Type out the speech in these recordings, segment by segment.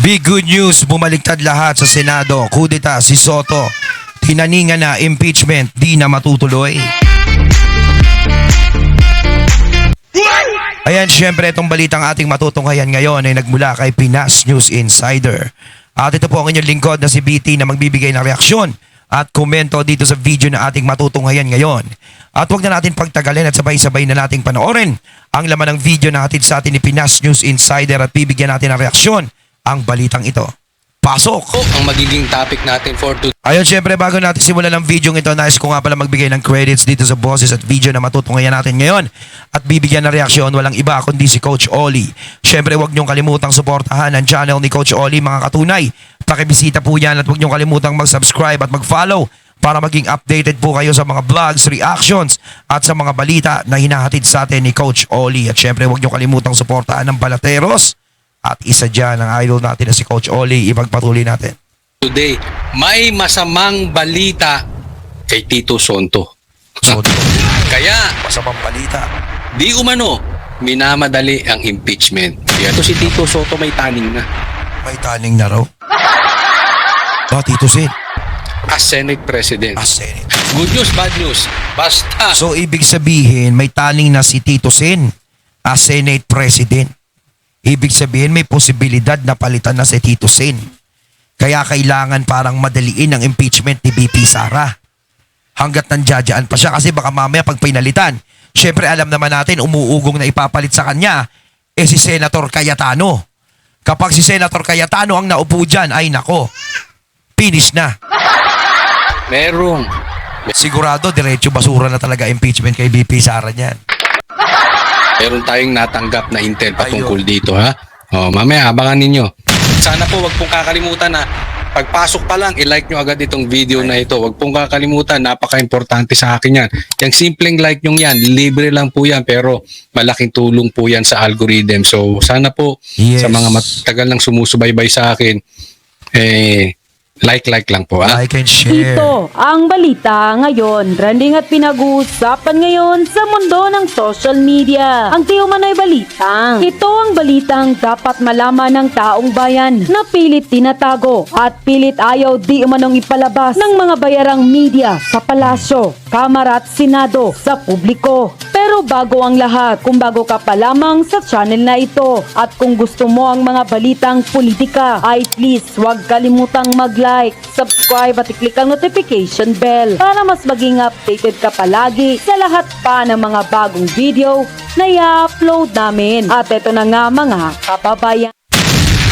Big good news, bumaliktad lahat sa Senado. Kudeta si Soto. Tinaningan na impeachment, di na matutuloy. Ayan, syempre itong balitang ating matutunghayan ngayon ay nagmula kay Pinas News Insider. At ito po ang inyong lingkod na si BT na magbibigay ng reaksyon at komento dito sa video na ating matutunghayan ngayon. At huwag na natin pagtagalin at sabay-sabay na nating panoorin ang laman ng video na hatid sa atin ni Pinas News Insider at bibigyan natin ng reaksyon ang balitang ito. Pasok! Ang magiging topic natin for today. Ayun, syempre bago natin simulan ang video ito, nais ko nga pala magbigay ng credits dito sa boses at video na matutunghayan natin ngayon. At bibigyan ng reaksyon, walang iba kundi si Coach Oli. Syempre huwag niyong kalimutang suportahan ang channel ni Coach Oli, mga katunay. Pakibisita po yan at huwag niyong kalimutang mag-subscribe at mag-follow para maging updated po kayo sa mga vlogs, reactions at sa mga balita na hinahatid sa atin ni Coach Oli. At syempre huwag niyong kalimutang suportahan ng Balateros. At isa dyan ang idol natin na si Coach Oli. Ipagpatuloy natin. Today, may masamang balita kay Tito Sonto. So, Kaya, masamang balita. di umano, minamadali ang impeachment. Kaya to si Tito Soto may taning na. May taning na raw. Tito Sen. As Senate President. Senate. Good news, bad news. Basta. So, ibig sabihin, may taning na si Tito Sen as Senate President. Ibig sabihin, may posibilidad na palitan na si Tito Sen. Kaya kailangan parang madaliin ang impeachment ni BP Sara. Hanggat nandiyadyaan pa siya kasi baka mamaya pag pinalitan. Syempre alam naman natin, umuugong na ipapalit sa kanya si Senator Cayetano. Kapag si Senator Cayetano ang naupo dyan, ay nako, finish na. Merong. Sigurado, diretso basura na talaga impeachment kay BP Sara niyan. Meron tayong natanggap na intel patungkol dito, ha? O, mamaya, abangan ninyo. Sana po, wag pong kakalimutan na pagpasok pa lang, i-like nyo agad itong video na ito. Wag pong kakalimutan, napaka-importante sa akin yan. Yung simpleng like nyo yan, libre lang po yan, pero malaking tulong po yan sa algorithm. So, sana po, Yes. sa mga matagal nang sumusubaybay sa akin, like lang po, ha? Like and share. Ito ang balita ngayon. Trending at pinag-uusapan ngayon sa mundo ng social media. Ang tiumano'y balitang. Ito ang balitang dapat malaman ng taong bayan na pilit tinatago at pilit ayaw di umanong ipalabas ng mga bayarang media sa palasyo, kamara at senado sa publiko. Pero bago ang lahat, kung bago ka pa lamang sa channel na ito at kung gusto mo ang mga balitang politika, ay please huwag kalimutang mag-like, subscribe at i-click ang notification bell para mas maging updated ka palagi sa lahat pa ng mga bagong video na i-upload namin. At ito na nga mga kababayan.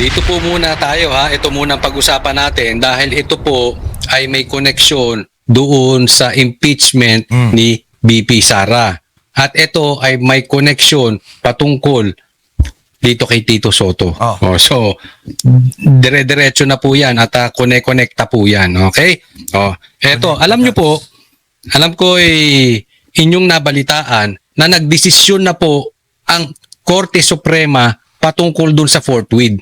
Dito po muna tayo, ha. Ito muna ang pag-usapan natin dahil ito po ay may koneksyon doon sa impeachment ni BP Sara. At ito ay may koneksyon patungkol dito kay Tito Soto. So, dire-diretso na po yan at connect-connecta po yan. Okay? Eto, alam nyo po, alam ko inyong nabalitaan na nagdesisyon na po ang Korte Suprema patungkol dun sa forthwith.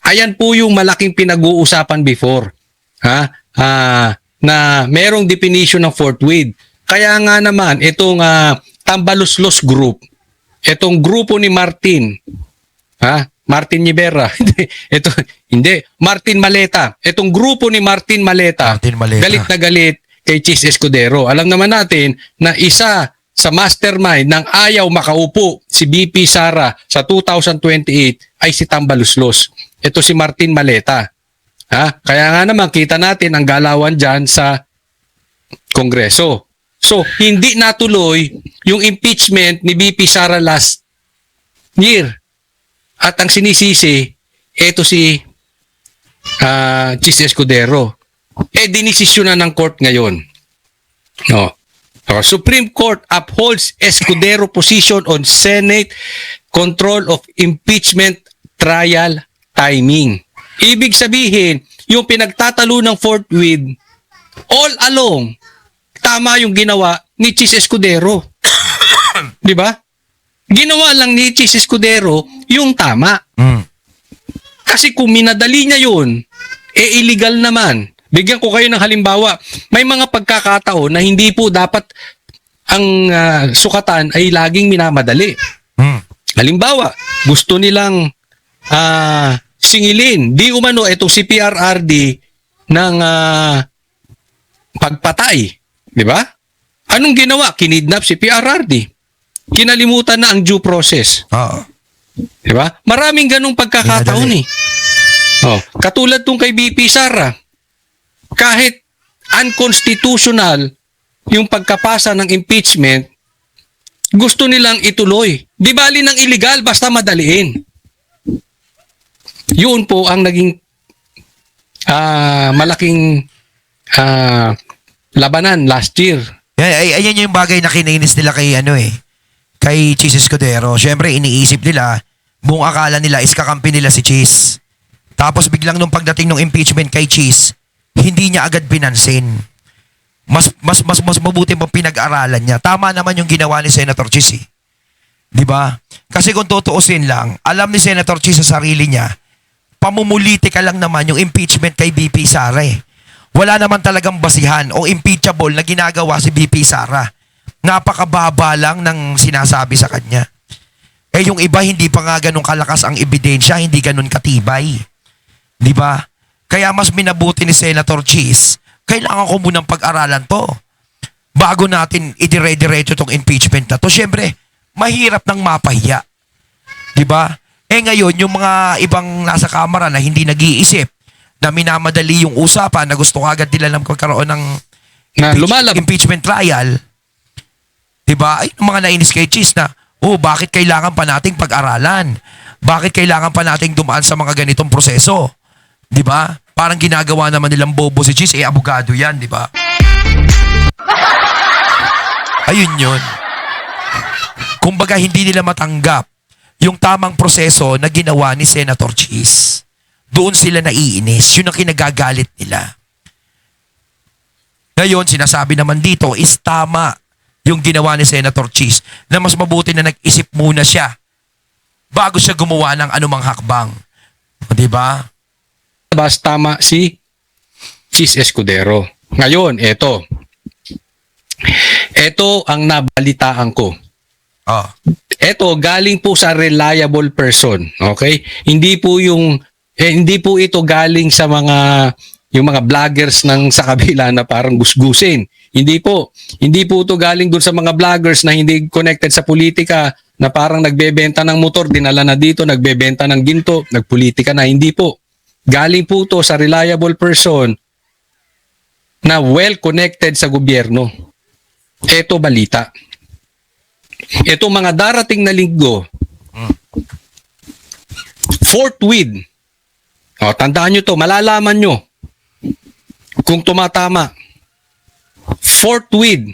Ayan po yung malaking pinag-uusapan before. Na merong definition ng forthwith. Kaya nga naman, itong Tambaluslos Group, itong grupo ni Martin, Martin Rivera, Martin Maleta, itong grupo ni Martin Maleta, galit na galit kay Chis Escudero. Alam naman natin na isa sa mastermind ng ayaw makaupo si BP Sara sa 2028 ay si Tambaluslos. Ito si Martin Maleta. Kaya nga naman kita natin ang galawan dyan sa Kongreso. So, hindi natuloy yung impeachment ni BP Sara last year. At ang sinisisi, eto si Chis Escudero. Dinisisyon na ng court ngayon. Supreme Court upholds Escudero position on Senate control of impeachment trial timing. Ibig sabihin, yung pinagtatalo ng forthwith, all along, tama yung ginawa ni Chis Escudero. Di ba? Ginawa lang ni Chis Escudero yung tama. Kasi kung minadali niya yun, illegal naman. Bigyan ko kayo ng halimbawa. May mga pagkakataon na hindi po dapat ang sukatan ay laging minamadali. Halimbawa, gusto nilang singilin. Di umano itong si PRRD ng pagpatay. Di ba? Anong ginawa? Kinidnap si PRRD. Kinalimutan na ang due process. Oo. Di ba? Maraming ganong pagkakataon eh. Oh, katulad tong kay BP Sara. Kahit unconstitutional yung pagkapasa ng impeachment, gusto nilang ituloy. Di bali ng illegal, basta madaliin. Yun po ang naging malaking labanan last year. Ayan yung bagay na kinainis nila kay kay Cheese Escudero. Siyempre, iniisip nila, buong akala nila is kakampi nila si Cheese. Tapos biglang nung pagdating ng impeachment kay Cheese, hindi niya agad pinansin. Mas mabuti pang pinag-aralan niya. Tama naman yung ginawa ni Senator Cheese. 'Di ba? Kasi kung tutuusin lang, alam ni Senator Cheese sa sarili niya, pamumulitika lang naman yung impeachment kay BP Sara eh. Wala naman talagang basihan o impeachable na ginagawa si BP Sara. Napakababa lang ng sinasabi sa kanya. Eh yung iba hindi pa nga ganun kalakas ang ebidensya, hindi ganun katibay. 'Di ba? Kaya mas minabuti ni Senator Cheese, kailangan ko munang pag-aralan to bago natin idire-diretso tong impeachment na to. Siyempre, mahirap nang mapahiya. 'Di ba? Eh ngayon, yung mga ibang nasa kamera na hindi nag-iisip, na minamadali yung usapan, na gusto agad nila lang magkaroon ng impeachment trial, 'di ba? Ay, yung mga nainis kay Cheese na, bakit kailangan pa nating pag-aralan? Bakit kailangan pa nating dumaan sa mga ganitong proseso? 'Di ba? Parang ginagawa naman nilang bobo si Cheese, abogado 'yan, 'di ba? Ayun 'yun. Kumbaga hindi nila matanggap yung tamang proseso na ginawa ni Senator Cheese. Doon sila naiinis. Yun ang kinagagalit nila. Ngayon, sinasabi naman dito is tama yung ginawa ni Senator Cheese, na mas mabuti na nag-isip muna siya bago siya gumawa ng anumang hakbang. O, diba? Tama si Cheese Escudero. Ngayon, eto ang nabalitaan ko. Oh. Eto galing po sa reliable person, okay? Hindi po ito galing sa yung mga vloggers ng sa kabila na parang gusgusin. Hindi po ito galing dun sa mga vloggers na hindi connected sa politika, na parang nagbebenta ng motor, dinala na dito, nagbebenta ng ginto, nagpolitika na. Hindi po. Galing po to sa reliable person na well-connected sa gobyerno. Ito balita. Ito mga darating na linggo, forthwith, tandaan nyo to, malalaman nyo kung tumatama. Forthwith,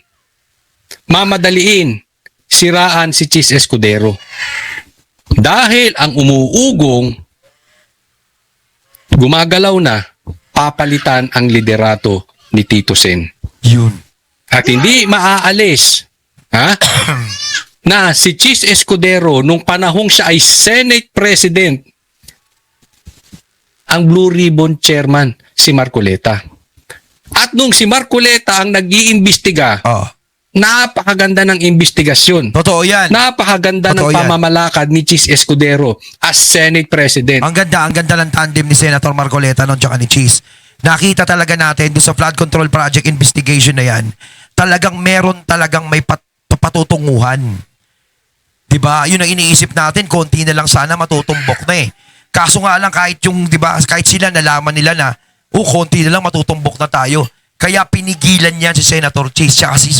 mamadaliin, siraan si Cheese Escudero. Dahil ang umuugong, gumagalaw na, papalitan ang liderato ni Tito Sen. Yun. At hindi maaalis na si Cheese Escudero nung panahong siya ay Senate President, ang Blue Ribbon Chairman si Marcoleta. At nung si Marcoleta ang nag-iimbestiga, napakaganda ng investigasyon. Totoo yan. Napakaganda ng pamamalakad ni Cheese Escudero as Senate President. Ang ganda ng tandem ni Senator Marcoleta noon tsaka ni Cheese. Nakita talaga natin doon sa flood control project investigation na yan, talagang may patutunguhan. 'Di ba? Yun ang iniisip natin, konti na lang sana matutumbok na eh. Kaso nga lang kahit yung 'di ba, kahit sila nalaman nila na konti na lang matutumbok na tayo. Kaya pinigilan niya si Senator Cheese at si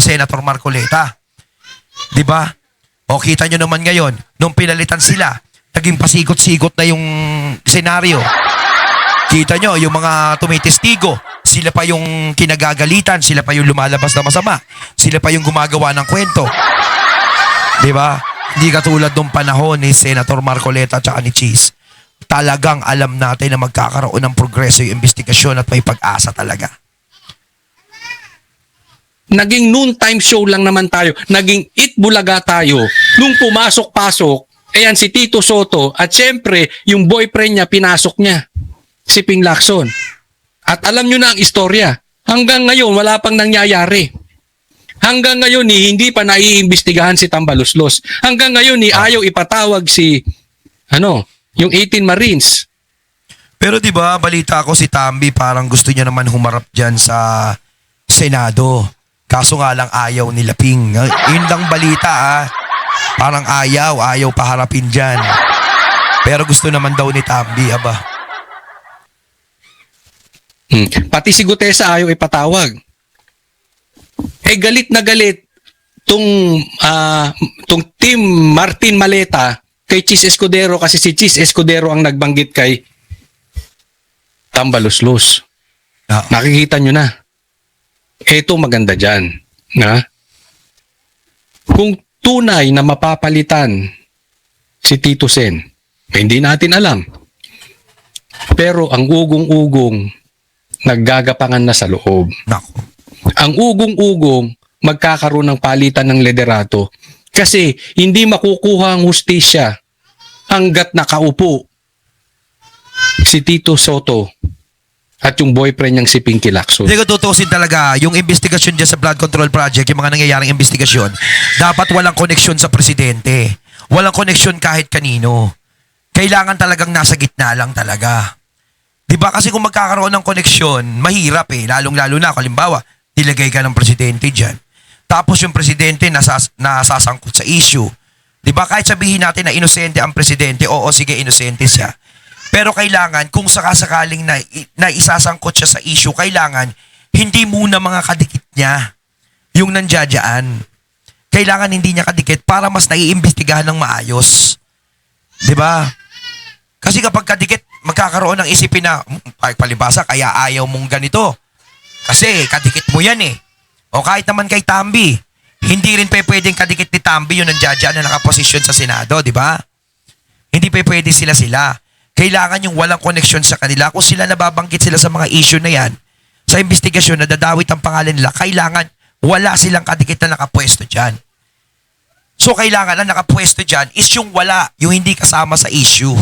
Senator Marcoleta. 'Di ba? O kita nyo naman ngayon, nung pinalitan sila, naging pasikot-sikot na yung senaryo. Kita nyo, yung mga tumitestigo, sila pa yung kinagagalitan, sila pa yung lumalabas na masama, sila pa yung gumagawa ng kwento. Diba? Hindi katulad nung panahon ni Senator Marcoleta at ni Cheese. Talagang alam natin na magkakaroon ng progreso yung investigasyon at may pag-asa talaga. Naging noontime show lang naman tayo. Naging Itbulaga tayo. Nung pumasok-pasok, ayan si Tito Soto at syempre yung boyfriend niya, pinasok niya. Si Ping Lacson. At alam nyo na ang istorya. Hanggang ngayon, wala pang nangyayari. Hanggang ngayon, hindi pa naiimbestigahan si Tambaluslos. Hanggang ngayon, ayaw ipatawag yung 18 Marines Pero 'di ba, balita ko si Tambi parang gusto niya naman humarap diyan sa Senado. Kaso nga lang ayaw nila Ping. Yun lang balita Parang ayaw paharapin diyan. Pero gusto naman daw ni Tambi, aba. Pati si Gutesa ayaw ipatawag. Galit na galit tong team Martin Maleta kay Chis Escudero kasi si Chis Escudero ang nagbanggit kay Tambaluslos. Nakikita nyo na. Ito maganda dyan. Kung tunay na mapapalitan si Tito Sen, hindi natin alam. Pero ang ugong-ugong naggagapangan na sa loob. Nako. Ang ugong-ugong magkakaroon ng palitan ng liderato kasi hindi makukuha ang hustisya hanggat nakaupo si Tito Soto at yung boyfriend niyang si Pinky Lacson. Hindi ko tutusin talaga yung investigasyon dyan sa Blood Control Project, yung mga nangyayaring investigasyon, dapat walang koneksyon sa presidente. Walang koneksyon kahit kanino. Kailangan talagang nasa gitna lang talaga. Diba? Kasi kung magkakaroon ng koneksyon, mahirap lalong-lalo na. Halimbawa, nilagay ka ng presidente dyan. Tapos yung presidente nasasangkot sa issue. Diba? Kahit sabihin natin na inosente ang presidente, oo, sige, inosente siya. Pero kailangan, kung sakasakaling na isasangkot siya sa issue, kailangan hindi muna mga kadikit niya yung nandiyadyaan. Kailangan hindi niya kadikit para mas naiimbestigahan ng maayos. Diba? Kasi kapag kadikit, magkakaroon ng isipin na, palibasa, kaya ayaw mong ganito. Kasi kadikit mo yan O kahit naman kay Tambi, hindi rin pwedeng kadikit ni Tambi yung nandiyadyaan na nakaposisyon sa Senado, di ba? Hindi pwede sila. Kailangan yung walang koneksyon sa kanila. Kung sila nababanggit sila sa mga issue na yan, sa investigasyon na dadawit ang pangalan nila, kailangan wala silang kadikit na nakapwesto dyan. So kailangan na nakapwesto dyan is yung wala, yung hindi kasama sa issue.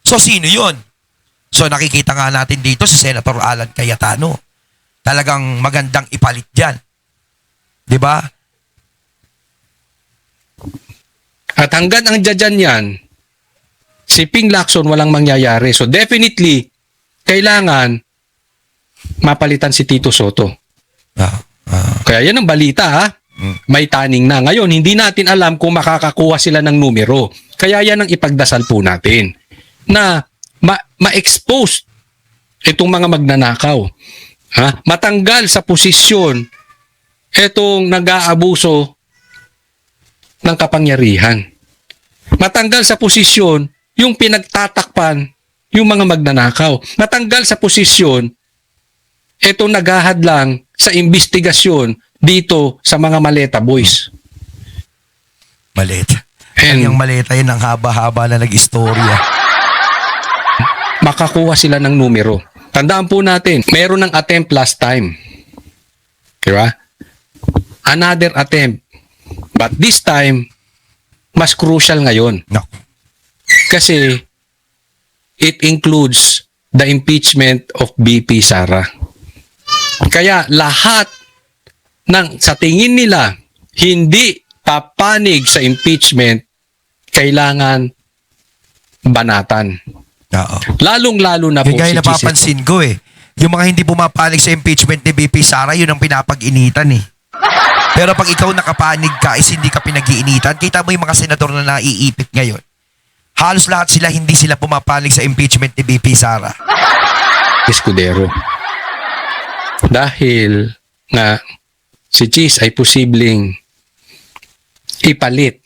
So sino yun? So nakikita nga natin dito si Senator Alan Cayetano. Talagang magandang ipalit dyan. Diba? At hanggang ang dyan yan, si Ping Lacson walang mangyayari. So definitely, kailangan mapalitan si Tito Soto. Kaya yan ang balita May taning na. Ngayon, hindi natin alam kung makakakuha sila ng numero. Kaya yan ang ipagdasal po natin. Na ma-expose itong mga magnanakaw. Matanggal sa posisyon itong nag-aabuso ng kapangyarihan. Matanggal sa posisyon yung pinagtatakpan yung mga magnanakaw. Matanggal sa posisyon itong naghahadlang sa investigasyon dito sa mga Maleta boys. Maleta. Yung Maleta yun ang haba-haba na nag-istorya. Makakuha sila ng numero. Tandaan po natin, meron ng attempt last time. Diba? Another attempt. But this time, mas crucial ngayon. No. Kasi it includes the impeachment of BP Sara. Kaya lahat sa tingin nila hindi papanig sa impeachment, kailangan banatan. Oo. Lalong-lalo na po Kaya si napapansin ko yung mga hindi pumapanig sa impeachment ni BP Sara, yun ang pinapag-initan Pero pag ikaw nakapanig ka, is hindi ka pinag-iinitan. Kita mo yung mga senador na naiipit ngayon. Halos lahat sila, hindi sila pumapanig sa impeachment ni BP Sara. Escudero. Dahil nga si Chis ay posibleng ipalit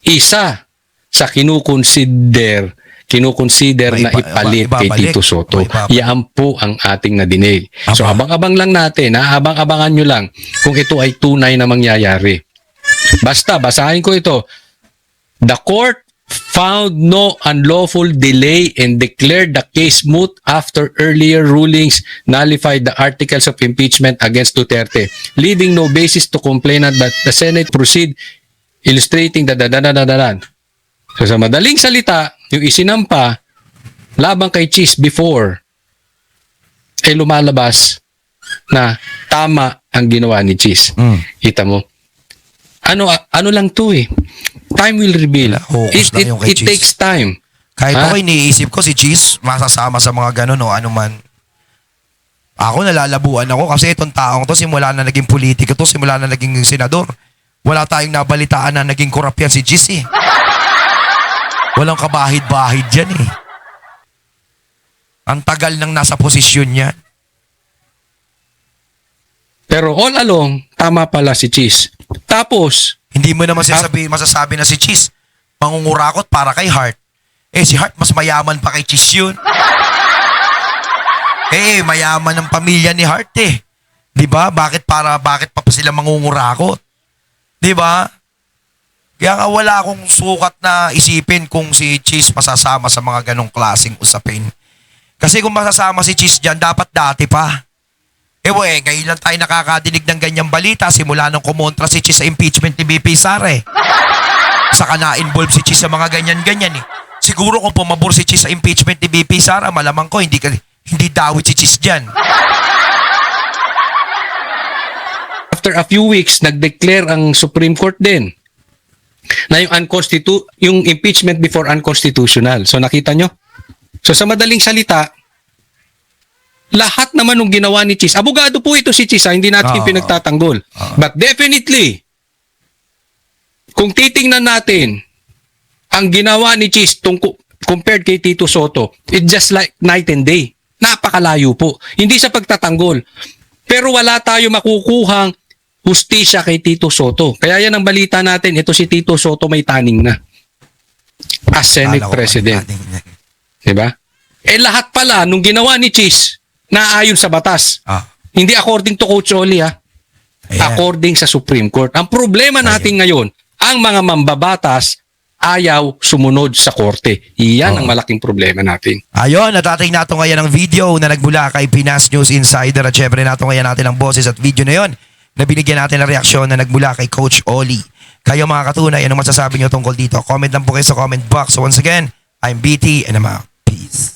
isa sa kinukonsider na ipalit kay Tito Soto. Yan po ang ating nadinig. So abang-abang lang natin, abang-abangan nyo lang kung ito ay tunay na mangyayari. Basta, basahin ko ito. The court found no unlawful delay and declared the case moot after earlier rulings nullified the articles of impeachment against Duterte, leaving no basis to complain that the Senate proceed illustrating the So sa madaling salita, yung isinampa labang kay Chis before ay lumalabas na tama ang ginawa ni Chis. Kita mo? Ano lang to Time will reveal. It takes time Kahit Ha? ako iniisip ko si Cheese masasama sa mga ganun o ano man. Ako nalalabuan ako kasi itong taong to simula na naging politiko to, simula na naging senador. Wala tayong nabalitaan na naging korap yan si Cheese eh. Walang kabahid-bahid dyan eh. Ang tagal nang nasa posisyon niya. Pero all along, tama pala si Cheese. Tapos, Hindi mo naman masasabi na si Cheese mangungurakot para kay Hart. Eh si Hart mas mayaman pa kay Cheese yun. Mayaman ng pamilya ni Hart eh. 'Di ba? Bakit pa sila mangungurakot? 'Di ba? Kaya nga wala akong sukat na isipin kung si Cheese masasama sa mga ganong klaseng usapin. Kasi kung masasama si Cheese dyan, dapat dati pa. Ngayon lang tayo nakakadinig ng ganyang balita simula nung kumontra si Cheese sa impeachment ni BP Sara eh. Saka na-involve si Cheese sa mga ganyan-ganyan eh. Siguro kung pumabor si Cheese sa impeachment ni BP Sara, malamang ko hindi dawit si Cheese dyan. after a few weeks, nag-declare ang Supreme Court din na yung impeachment before unconstitutional. So nakita nyo? So sa madaling salita, lahat naman ng ginawa ni Cheese, abogado po ito si Cheese, hindi natin pinagtatanggol. But definitely, kung titingnan natin ang ginawa ni Cheese compared kay Tito Sotto, it's just like night and day. Napakalayo po. Hindi sa pagtatanggol. Pero wala tayo makukuhang hustisya kay Tito Sotto. Kaya yan ang balita natin, ito si Tito Sotto may taning na as Senate President. Diba? Lahat pala, nung ginawa ni Cheese, naayon sa batas. Hindi according to Coach Oli, according sa Supreme Court. Ang problema natin ngayon, ang mga mambabatas ayaw sumunod sa korte. Iyan ang malaking problema natin. Ayun, natating nato ngayon ang video na nagmula kay Pinas News Insider at syempre nato ngayon natin ang boses at video na yon na binigyan natin ng reaksyon na nagmula kay Coach Oli. Kayo mga katunay, anong masasabi nyo tungkol dito? Comment lang po kayo sa comment box. So once again, I'm BT and I'm out. Peace.